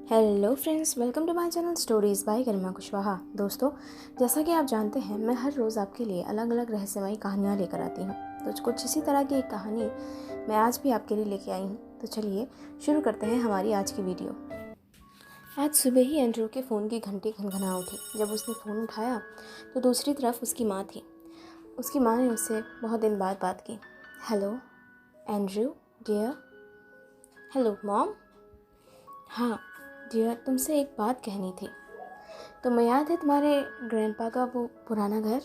Hello friends, welcome to my channel stories by Garima Kushwaha. दोस्तों, जैसा कि आप जानते हैं, मैं हर रोज़ आपके लिए अलग अलग रहस्यमयी कहानियाँ लेकर आती हूँ। तो कुछ इसी तरह की एक कहानी मैं आज भी आपके लिए लेके आई हूँ। तो चलिए शुरू करते हैं हमारी आज की वीडियो। आज सुबह ही एंड्रू के फ़ोन की घंटी खनखना उठी। जब उसने फ़ोन उठाया तो दूसरी तरफ उसकी माँ थी। उसकी माँ ने उससे बहुत दिन बाद बात की। Hello Andrew dear. Hello mom. हाँ डियर, तुमसे एक बात कहनी थी। तुम्हें याद है तुम्हारे ग्रैंडपा का वो पुराना घर?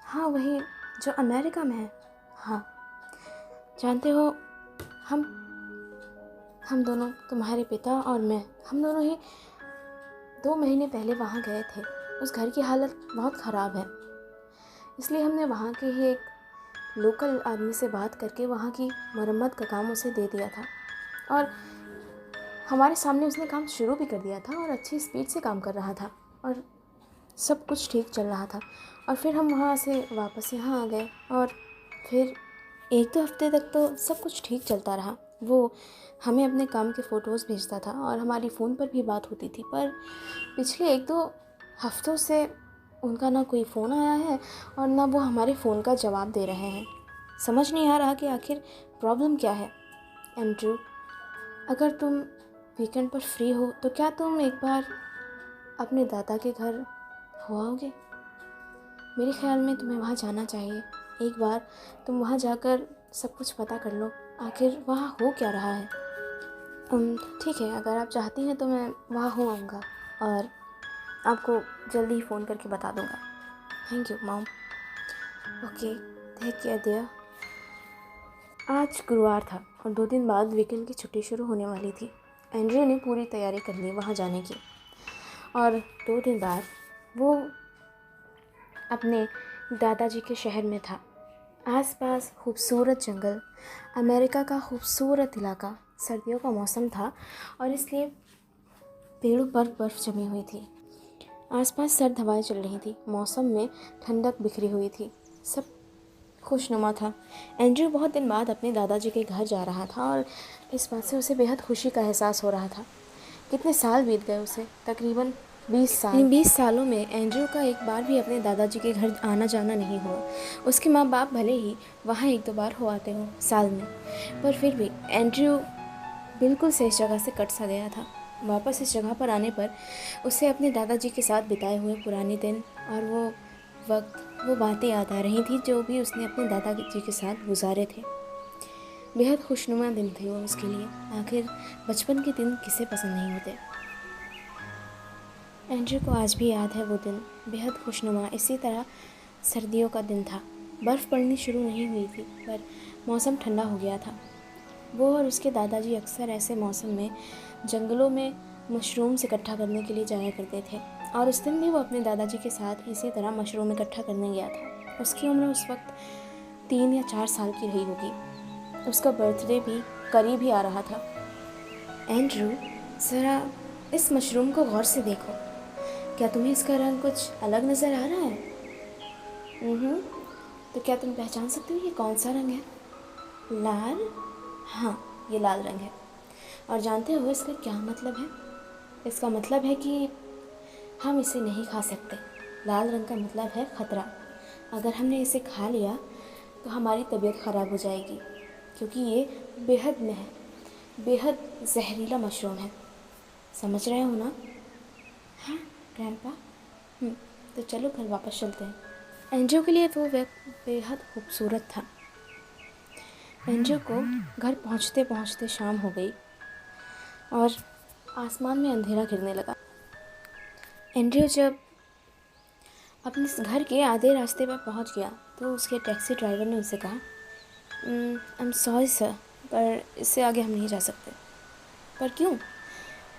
हाँ, वही जो अमेरिका में है। हाँ, जानते हो, हम हम दोनों, तुम्हारे पिता और मैं, हम दोनों ही 2 महीने पहले वहाँ गए थे। उस घर की हालत बहुत ख़राब है, इसलिए हमने वहाँ के ही एक लोकल आदमी से बात करके वहाँ की मरम्मत का काम उसे दे दिया था। और हमारे सामने उसने काम शुरू भी कर दिया था और अच्छी स्पीड से काम कर रहा था और सब कुछ ठीक चल रहा था। और फिर हम वहाँ से वापस यहाँ आ गए और फिर 1-2 हफ्ते तक तो सब कुछ ठीक चलता रहा। वो हमें अपने काम के फ़ोटोज़ भेजता था और हमारी फ़ोन पर भी बात होती थी। पर पिछले 1-2 हफ्तों से उनका ना कोई फ़ोन आया है और ना वो हमारे फ़ोन का जवाब दे रहे हैं। समझ नहीं आ रहा कि आखिर प्रॉब्लम क्या है। एंड्रू, अगर तुम वीकेंड पर फ्री हो तो क्या तुम एक बार अपने दादा के घर हो आओगे? मेरे ख्याल में तुम्हें वहाँ जाना चाहिए। एक बार तुम वहाँ जाकर सब कुछ पता कर लो, आखिर वहाँ हो क्या रहा है। ठीक है, अगर आप चाहती हैं तो मैं वहाँ हो आऊँगा और आपको जल्दी ही फ़ोन करके बता दूँगा। Thank you mom. Okay, take care dear. आज गुरुवार था और 2 दिन बाद वीकेंड की छुट्टी शुरू होने वाली थी। एंड्रयू ने पूरी तैयारी कर ली वहाँ जाने की और 2 दिन बाद वो अपने दादाजी के शहर में था। आसपास खूबसूरत जंगल, अमेरिका का खूबसूरत इलाका, सर्दियों का मौसम था और इसलिए पेड़ों पर बर्फ़ जमी हुई थी। आसपास सर्द हवाएं चल रही थी, मौसम में ठंडक बिखरी हुई थी, सब खुशनुमा था। एंड्रयू बहुत दिन बाद अपने दादाजी के घर जा रहा था और इस बात से उसे बेहद खुशी का एहसास हो रहा था। कितने साल बीत गए उसे, तकरीबन 20 साल। इन 20 सालों में एंड्रयू का एक बार भी अपने दादाजी के घर आना जाना नहीं हुआ। उसके माँ बाप भले ही वहाँ 1-2 बार हो आते हों साल में, पर फिर भी एंड्रयू बिल्कुल से इस जगह से कट सा गया था। वापस इस जगह पर आने पर उसे अपने दादाजी के साथ बिताए हुए पुराने दिन और वो वक्त, वो बातें याद आ रही थी जो भी उसने अपने दादाजी के साथ गुजारे थे। बेहद खुशनुमा दिन थे वो उसके लिए। आखिर बचपन के दिन किसे पसंद नहीं होते। एंड्रयू को आज भी याद है वो दिन, बेहद खुशनुमा। इसी तरह सर्दियों का दिन था। बर्फ़ पड़नी शुरू नहीं हुई थी पर मौसम ठंडा हो गया था। वो और उसके दादाजी अक्सर ऐसे मौसम में जंगलों में मशरूम्स इकट्ठा करने के लिए जाया करते थे और उस दिन भी वो अपने दादाजी के साथ इसी तरह मशरूम इकट्ठा करने गया था। उसकी उम्र उस वक्त 3 या 4 साल की रही होगी। उसका बर्थडे भी करीब ही आ रहा था। एंड्रू, ज़रा इस मशरूम को गौर से देखो। क्या तुम्हें इसका रंग कुछ अलग नज़र आ रहा है? तो क्या तुम पहचान सकते हो ये कौन सा रंग है? लाल? हाँ, ये लाल रंग है। और जानते हो इसका क्या मतलब है? इसका मतलब है कि हम इसे नहीं खा सकते। लाल रंग का मतलब है ख़तरा। अगर हमने इसे खा लिया तो हमारी तबीयत ख़राब हो जाएगी, क्योंकि ये बेहद जहरीला मशरूम है। समझ रहे हो ना? हाँ ग्रैंडपा। तो चलो घर वापस चलते हैं। एंड्रयू के लिए वो वक्त बेहद खूबसूरत था। एंड्रयू को घर पहुंचते पहुंचते शाम हो गई और आसमान में अंधेरा गिरने लगा। एंड्रयू जब अपने घर के आधे रास्ते पर पहुंच गया तो उसके टैक्सी ड्राइवर ने उससे कहा, आई एम सॉरी सर, पर इससे आगे हम नहीं जा सकते। पर क्यों?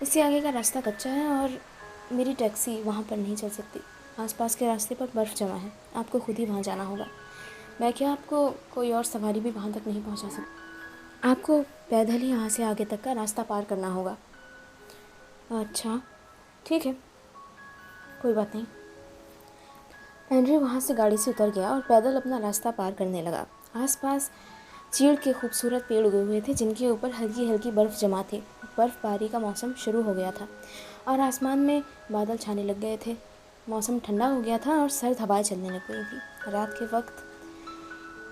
इससे आगे का रास्ता कच्चा है और मेरी टैक्सी वहाँ पर नहीं चल सकती। आसपास के रास्ते पर बर्फ़ जमा है, आपको खुद ही वहाँ जाना होगा। मैं क्या आपको कोई और सवारी भी वहाँ तक नहीं पहुँचा सकती। आपको पैदल ही यहाँ से आगे तक का रास्ता पार करना होगा। अच्छा ठीक है, कोई बात नहीं। एंड्रयू वहाँ से गाड़ी से उतर गया और पैदल अपना रास्ता पार करने लगा। आसपास चीड़ के खूबसूरत पेड़ उगे हुए थे जिनके ऊपर हल्की हल्की बर्फ़ जमा थी। बर्फ़बारी का मौसम शुरू हो गया था और आसमान में बादल छाने लग गए थे। मौसम ठंडा हो गया था और सर्द हवाएं चलने लग गई थी। रात के वक्त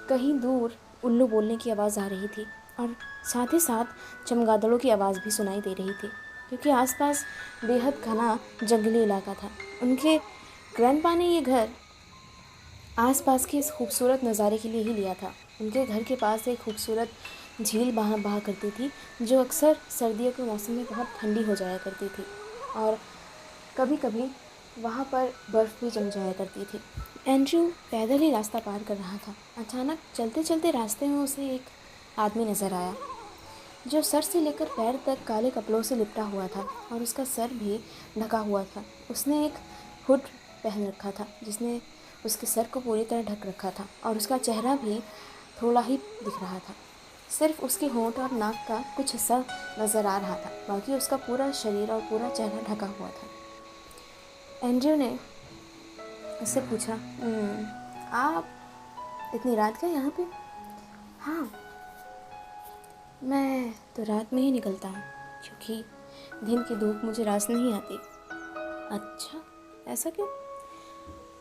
कहीं दूर उल्लू बोलने की आवाज़ आ रही थी और साथ ही साथ चमगादड़ों की आवाज़ भी सुनाई दे रही थी, क्योंकि आसपास बेहद घना जंगली इलाका था। उनके ग्रैंडपा ने ये घर आसपास के इस खूबसूरत नज़ारे के लिए ही लिया था। उनके घर के पास एक खूबसूरत झील बहा करती थी, जो अक्सर सर्दियों के मौसम में बहुत ठंडी हो जाया करती थी और कभी कभी वहाँ पर बर्फ़ भी जम जाया करती थी। एंड्रयू पैदल ही रास्ता पार कर रहा था। अचानक चलते चलते रास्ते में उसे एक आदमी नज़र आया, जो सर से लेकर पैर तक काले कपड़ों से लिपटा हुआ था और उसका सर भी ढका हुआ था। उसने एक हुड पहन रखा था जिसने उसके सर को पूरी तरह ढक रखा था और उसका चेहरा भी थोड़ा ही दिख रहा था। सिर्फ उसके होंठ और नाक का कुछ हिस्सा नज़र आ रहा था, बाकी उसका पूरा शरीर और पूरा चेहरा ढका हुआ था। एंड्रयू ने उससे पूछा, आप इतनी रात का यहाँ पे?" "हाँ, मैं तो रात में ही निकलता हूँ, क्योंकि दिन की धूप मुझे रास नहीं आती।" "अच्छा, ऐसा क्यों?"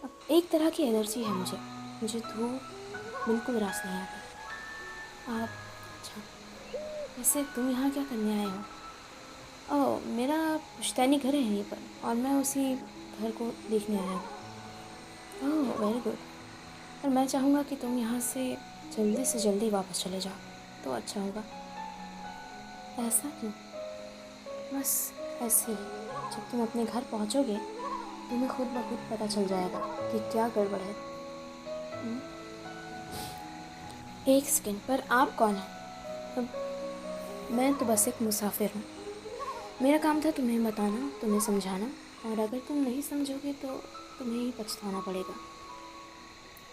"अब एक तरह की एलर्जी है मुझे धूप बिल्कुल रास नहीं आती।" "आप अच्छा, वैसे तुम यहाँ क्या करने आए हो?" "ओह, मेरा पुश्तैनी घर है यहीं पर और मैं उसी घर को देखने आया हूँ।" "ओह, वेरी गुड। पर मैं चाहूँगा कि तुम यहाँ से जल्दी वापस चले जाओ, तो अच्छा होगा।" "ऐसा क्यों?" "बस ऐसे ही। जब तुम अपने घर पहुँचोगे तुम्हें खुद ब खुद पता चल जाएगा कि क्या गड़बड़ है।" "हम्म, एक सेकंड, पर आप कौन हैं?" मैं तो बस एक मुसाफिर हूँ। मेरा काम था तुम्हें बताना, तुम्हें समझाना, और अगर तुम नहीं समझोगे तो तुम्हें ही पछताना पड़ेगा।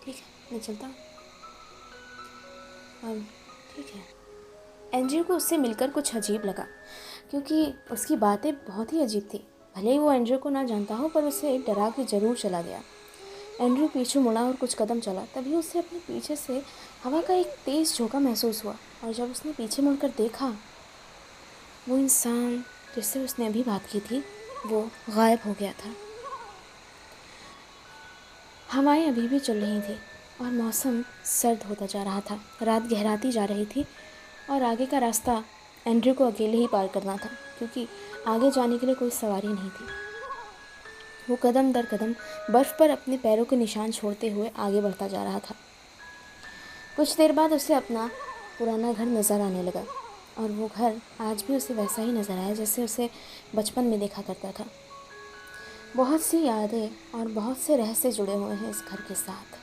ठीक है, मैं चलता हूँ।" अब ठीक है। एंड्रयू को उससे मिलकर कुछ अजीब लगा, क्योंकि उसकी बातें बहुत ही अजीब थी। भले ही वो एंड्रयू को ना जानता हो, पर उसे डरा के ज़रूर चला गया। एंड्रयू पीछे मुड़ा और कुछ कदम चला, तभी उसे अपने पीछे से हवा का एक तेज़ झोंका महसूस हुआ और जब उसने पीछे मुड़कर देखा, वो इंसान जिससे उसने अभी बात की थी वो गायब हो गया था। हवाएं अभी भी चल रही थी और मौसम सर्द होता जा रहा था। रात गहराती जा रही थी और आगे का रास्ता एंड्रयू को अकेले ही पार करना था, क्योंकि आगे जाने के लिए कोई सवारी नहीं थी। वो कदम दर कदम बर्फ़ पर अपने पैरों के निशान छोड़ते हुए आगे बढ़ता जा रहा था। कुछ देर बाद उसे अपना पुराना घर नज़र आने लगा और वो घर आज भी उसे वैसा ही नज़र आया जैसे उसे बचपन में देखा करता था। बहुत सी यादें और बहुत से रहस्य जुड़े हुए हैं इस घर के साथ।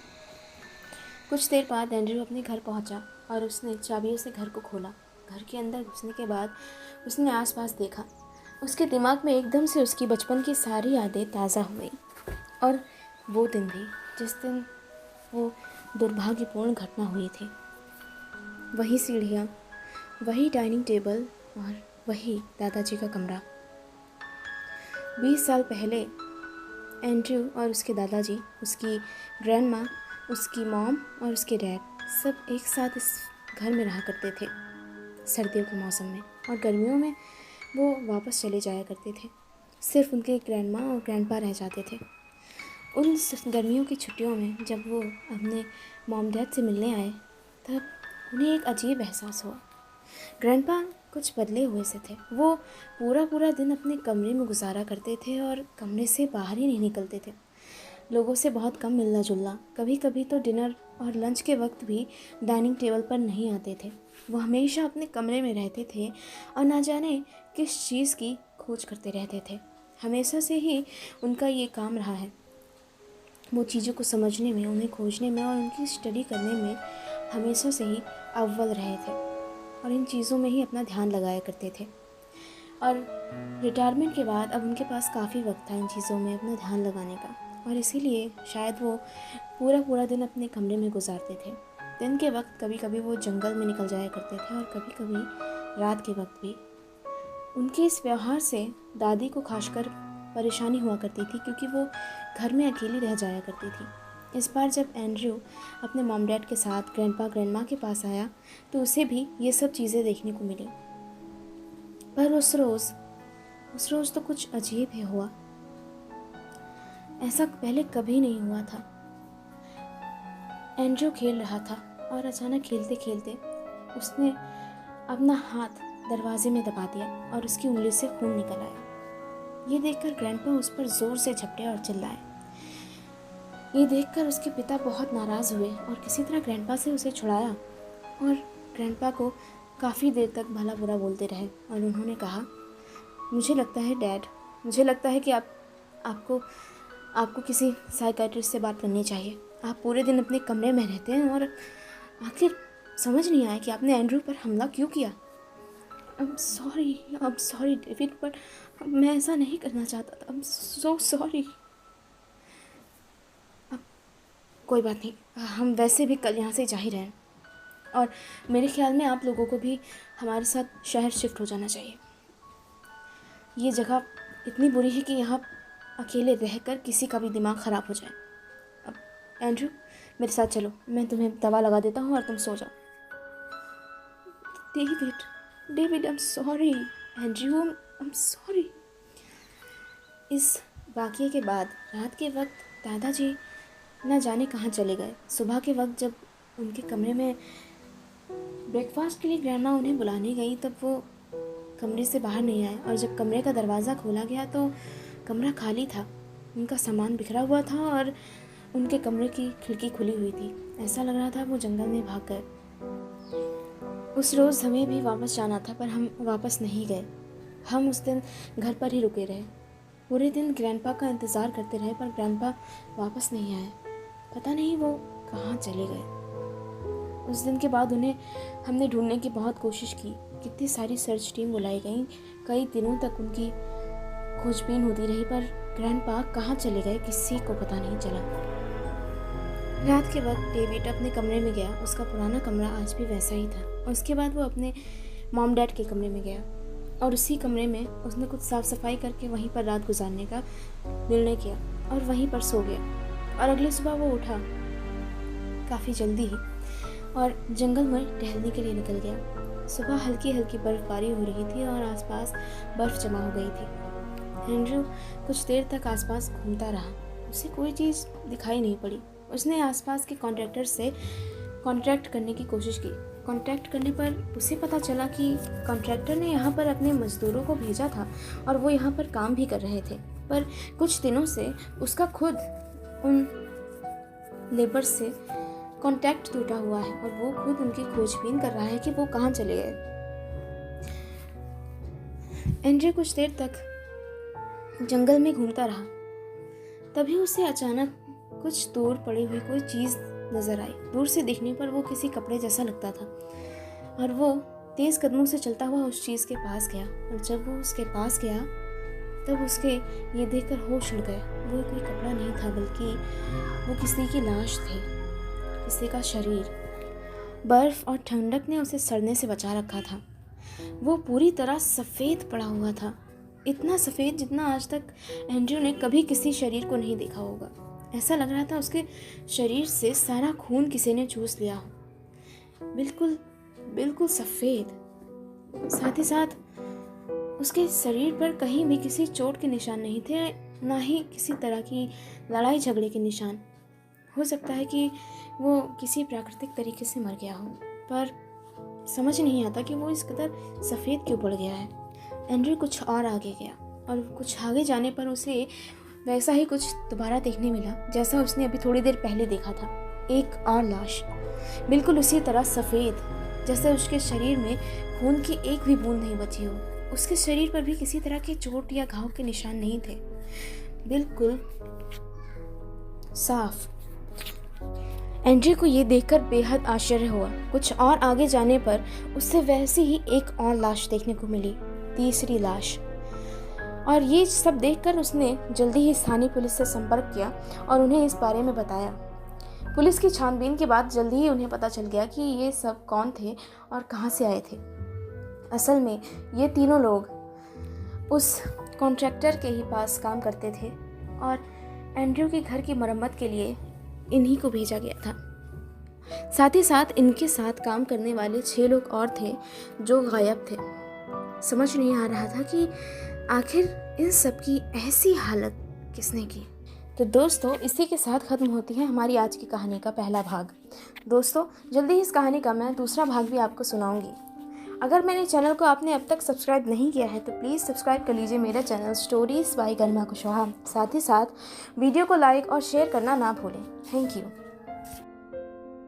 कुछ देर बाद एंड्रयू अपने घर पहुंचा और उसने चाबियों से घर को खोला। घर के अंदर घुसने के बाद उसने आसपास देखा। उसके दिमाग में एकदम से उसकी बचपन की सारी यादें ताज़ा हुई और वो दिन भी जिस दिन वो दुर्भाग्यपूर्ण घटना हुई थी। वही सीढ़ियाँ, वही डाइनिंग टेबल और वही दादाजी का कमरा। 20 साल पहले एंड्रयू और उसके दादाजी, उसकी ग्रैंडमा, उसकी मॉम और उसके डैड सब एक साथ इस घर में रहा करते थे सर्दियों के मौसम में, और गर्मियों में वो वापस चले जाया करते थे। सिर्फ उनके ग्रैंडमा और ग्रैंडपा रह जाते थे। उन गर्मियों की छुट्टियों में जब वो अपने मॉम डैड से मिलने आए, तब उन्हें एक अजीब एहसास हुआ। ग्रैंडपा कुछ बदले हुए से थे। वो पूरा दिन अपने कमरे में गुजारा करते थे और कमरे से बाहर ही नहीं निकलते थे। लोगों से बहुत कम मिलना जुलना, कभी कभी तो डिनर और लंच के वक्त भी डाइनिंग टेबल पर नहीं आते थे। वो हमेशा अपने कमरे में रहते थे और ना जाने किस चीज़ की खोज करते रहते थे। हमेशा से ही उनका ये काम रहा है। वो चीज़ों को समझने में, उन्हें खोजने में और उनकी स्टडी करने में हमेशा से ही अव्वल रहे थे और इन चीज़ों में ही अपना ध्यान लगाया करते थे। और रिटायरमेंट के बाद अब उनके पास काफ़ी वक्त था इन चीज़ों में अपना ध्यान लगाने का, और इसीलिए शायद वो पूरा दिन अपने कमरे में गुजारते थे। दिन के वक्त कभी कभी वो जंगल में निकल जाया करते थे और कभी कभी रात के वक्त भी। उनके इस व्यवहार से दादी को खासकर परेशानी हुआ करती थी, क्योंकि वो घर में अकेली रह जाया करती थी। इस बार जब एंड्रयू अपने मॉम डैड के साथ ग्रैंडपा ग्रैंडमा के पास आया तो उसे भी ये सब चीज़ें देखने को मिली। पर उस रोज़ तो कुछ अजीब ही हुआ। ऐसा पहले कभी नहीं हुआ था। एंड्रयू खेल रहा था और अचानक खेलते खेलते उसने अपना हाथ दरवाजे में दबा दिया और उसकी उंगली से खून निकल आया। ये देखकर ग्रैंडपा उस पर जोर से झपटे और चिल्लाए। ये देखकर उसके पिता बहुत नाराज़ हुए और किसी तरह ग्रैंडपा से उसे छुड़ाया और ग्रैंडपा को काफ़ी देर तक भला बुरा बोलते रहे। और उन्होंने कहा, मुझे लगता है डैड, मुझे लगता है कि आपको किसी साइकियाट्रिस्ट से बात करनी चाहिए। आप पूरे दिन अपने कमरे में रहते हैं और आखिर समझ नहीं आया कि आपने एंड्रयू पर हमला क्यों किया। आई एम सॉरी डेविड, पर मैं ऐसा नहीं करना चाहता था। I am so sorry. अब कोई बात नहीं, हम वैसे भी कल यहाँ से जा ही रहे हैं और मेरे ख्याल में आप लोगों को भी हमारे साथ शहर शिफ्ट हो जाना चाहिए। ये जगह इतनी बुरी है कि यहाँ अकेले रहकर किसी का भी दिमाग ख़राब हो जाए। अब एंड्रयू मेरे साथ चलो, मैं तुम्हें दवा लगा देता हूँ और तुम सो जाओ। David I am sorry. Andrew I am sorry. इस वाक़ये के बाद रात के वक्त दादाजी न जाने कहाँ चले गए। सुबह के वक्त जब उनके कमरे में ब्रेकफास्ट के लिए ग्रैंडमा उन्हें बुलाने गई तब वो कमरे से बाहर नहीं आए और जब कमरे का दरवाज़ा खोला गया तो कमरा खाली था। उनका सामान बिखरा हुआ था और उनके कमरे की खिड़की खुली हुई थी। ऐसा लग रहा था वो जंगल में भाग गए। उस रोज़ हमें भी वापस जाना था पर हम वापस नहीं गए। हम उस दिन घर पर ही रुके रहे। पूरे दिन ग्रैंडपा का इंतज़ार करते रहे पर ग्रैंडपा वापस नहीं आए। पता नहीं वो कहाँ चले गए। उस दिन के बाद उन्हें हमने ढूंढने की बहुत कोशिश की। कितनी सारी सर्च टीम बुलाई गई। कई दिनों तक उनकी खोजबीन होती रही पर ग्रैंडपा कहाँ चले गए किसी को पता नहीं चला। रात के वक्त डेविड अपने कमरे में गया। उसका पुराना कमरा आज भी वैसा ही था। उसके बाद वो अपने मॉम डैड के कमरे में गया और उसी कमरे में उसने कुछ साफ़ सफाई करके वहीं पर रात गुजारने का निर्णय किया और वहीं पर सो गया। और अगली सुबह वो उठा काफ़ी जल्दी ही और जंगल में टहलने के लिए निकल गया। सुबह हल्की हल्की बर्फ़बारी हो रही थी और आसपास बर्फ़ जमा हो गई थी। एंड्रयू कुछ देर तक आसपास घूमता रहा। उसे कोई चीज़ दिखाई नहीं पड़ी। उसने आसपास के कॉन्ट्रैक्टर से कॉन्ट्रैक्ट करने की कोशिश की। कॉन्टैक्ट करने पर उसे पता चला कि कॉन्ट्रैक्टर ने यहाँ पर अपने मज़दूरों को भेजा था और वो यहाँ पर काम भी कर रहे थे। पर कुछ दिनों से उसका खुद उन लेबर से कॉन्टैक्ट टूटा हुआ है और वो खुद उनकी खोजबीन कर रहा है कि वो कहाँ चले गए। एंड्रयू कुछ देर तक जंगल में घूमता रहा। तभी उसे अचानक कुछ दूर पड़ी हुई कोई चीज़ नज़र आई। दूर से देखने पर वो किसी कपड़े जैसा लगता था और वो तेज़ कदमों से चलता हुआ उस चीज़ के पास गया। और जब वो उसके पास गया तब उसके ये देखकर होश उड़ गए। वो कोई कपड़ा नहीं था बल्कि वो किसी की लाश थी, किसी का शरीर। बर्फ़ और ठंडक ने उसे सड़ने से बचा रखा था। वो पूरी तरह सफ़ेद पड़ा हुआ था, इतना सफ़ेद जितना आज तक एंड्रयू ने कभी किसी शरीर को नहीं देखा होगा। ऐसा लग रहा था उसके शरीर से सारा खून किसी ने चूस लिया हो। बिल्कुल बिल्कुल सफ़ेद। साथ ही साथ उसके शरीर पर कहीं भी किसी चोट के निशान नहीं थे, ना ही किसी तरह की लड़ाई झगड़े के निशान। हो सकता है कि वो किसी प्राकृतिक तरीके से मर गया हो, पर समझ नहीं आता कि वो इस कदर सफ़ेद क्यों पड़ गया है। एंड्रयू कुछ और आगे गया और कुछ आगे जाने पर उसे वैसा ही कुछ दोबारा देखने मिला जैसा उसने अभी थोड़ी देर पहले देखा था। एक और लाश, बिल्कुल उसी तरह सफ़ेद जैसे उसके शरीर में खून की एक भी बूंद नहीं बची हो। उसके शरीर पर भी किसी तरह के चोट या घाव के निशान नहीं थे, बिल्कुल साफ। एंड्रयू को ये देखकर बेहद आश्चर्य हुआ। कुछ और आगे जाने पर उससे वैसी ही एक और लाश देखने को मिली, तीसरी लाश। और ये सब देखकर उसने जल्दी ही स्थानीय पुलिस से संपर्क किया और उन्हें इस बारे में बताया। पुलिस की छानबीन के बाद जल्दी ही उन्हें पता चल गया कि ये सब कौन थे और कहाँ से आए थे। असल में ये तीनों लोग उस कॉन्ट्रैक्टर के ही पास काम करते थे और एंड्रयू के घर की मरम्मत के लिए इन्हीं को भेजा गया था। साथ ही साथ इनके साथ काम करने वाले 6 लोग और थे जो गायब थे। समझ नहीं आ रहा था कि आखिर इन सब की ऐसी हालत किसने की। तो दोस्तों, इसी के साथ ख़त्म होती है हमारी आज की कहानी का पहला भाग। दोस्तों, जल्दी ही इस कहानी का मैं दूसरा भाग भी आपको सुनाऊंगी। अगर मेरे चैनल को आपने अब तक सब्सक्राइब नहीं किया है तो प्लीज़ सब्सक्राइब कर लीजिए मेरा channel stories by Garima Kushwaha. साथ ही साथ वीडियो को लाइक और शेयर करना ना भूलें। Thank you.